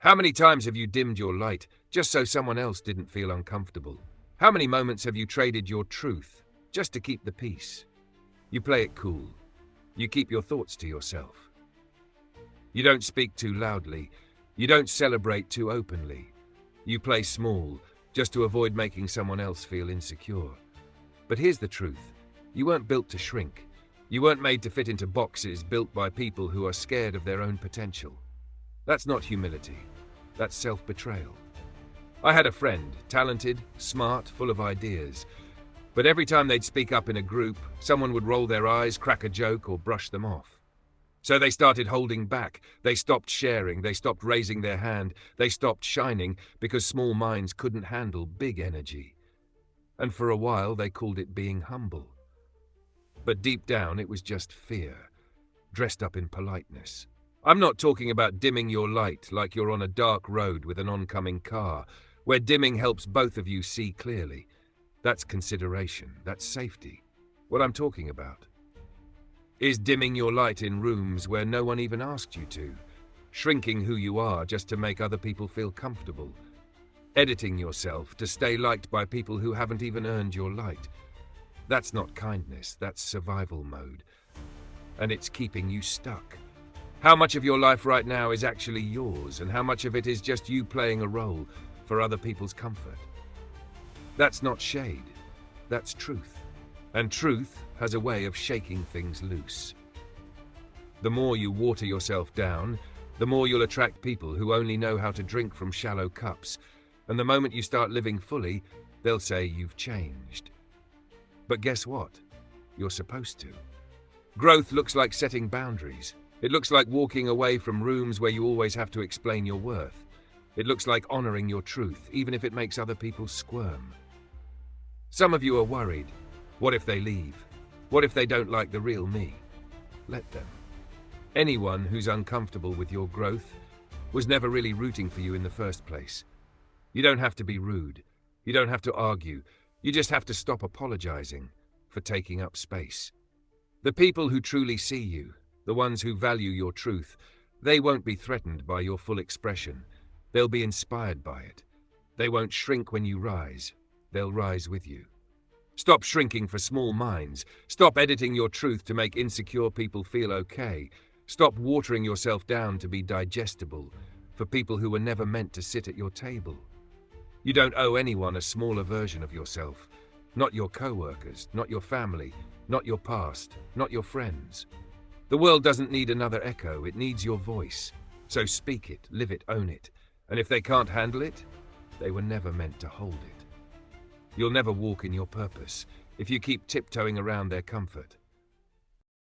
How many times have you dimmed your light just so someone else didn't feel uncomfortable? How many moments have you traded your truth just to keep the peace? You play it cool. You keep your thoughts to yourself. You don't speak too loudly. You don't celebrate too openly. You play small just to avoid making someone else feel insecure. But here's the truth. You weren't built to shrink. You weren't made to fit into boxes built by people who are scared of their own potential. That's not humility. That's self-betrayal. I had a friend, talented, smart, full of ideas. But every time they'd speak up in a group, someone would roll their eyes, crack a joke, or brush them off. So they started holding back. They stopped sharing. They stopped raising their hand. They stopped shining because small minds couldn't handle big energy. And for a while, they called it being humble. But deep down, it was just fear, dressed up in politeness. I'm not talking about dimming your light like you're on a dark road with an oncoming car, where dimming helps both of you see clearly. That's consideration. That's safety. What I'm talking about is dimming your light in rooms where no one even asked you to, shrinking who you are just to make other people feel comfortable, editing yourself to stay liked by people who haven't even earned your light. That's not kindness, that's survival mode. And it's keeping you stuck. How much of your life right now is actually yours, and how much of it is just you playing a role for other people's comfort? That's not shade, that's truth. And truth has a way of shaking things loose. The more you water yourself down, the more you'll attract people who only know how to drink from shallow cups, and the moment you start living fully, they'll say you've changed. But guess what? You're supposed to. Growth looks like setting boundaries. It looks like walking away from rooms where you always have to explain your worth. It looks like honoring your truth, even if it makes other people squirm. Some of you are worried. What if they leave? What if they don't like the real me? Let them. Anyone who's uncomfortable with your growth was never really rooting for you in the first place. You don't have to be rude. You don't have to argue. You just have to stop apologizing for taking up space. The people who truly see you, the ones who value your truth, they won't be threatened by your full expression. They'll be inspired by it. They won't shrink when you rise. They'll rise with you. Stop shrinking for small minds. Stop editing your truth to make insecure people feel okay. Stop watering yourself down to be digestible for people who were never meant to sit at your table. You don't owe anyone a smaller version of yourself. Not your co-workers, not your family, not your past, not your friends. The world doesn't need another echo, it needs your voice. So speak it, live it, own it. And if they can't handle it, they were never meant to hold it. You'll never walk in your purpose if you keep tiptoeing around their comfort.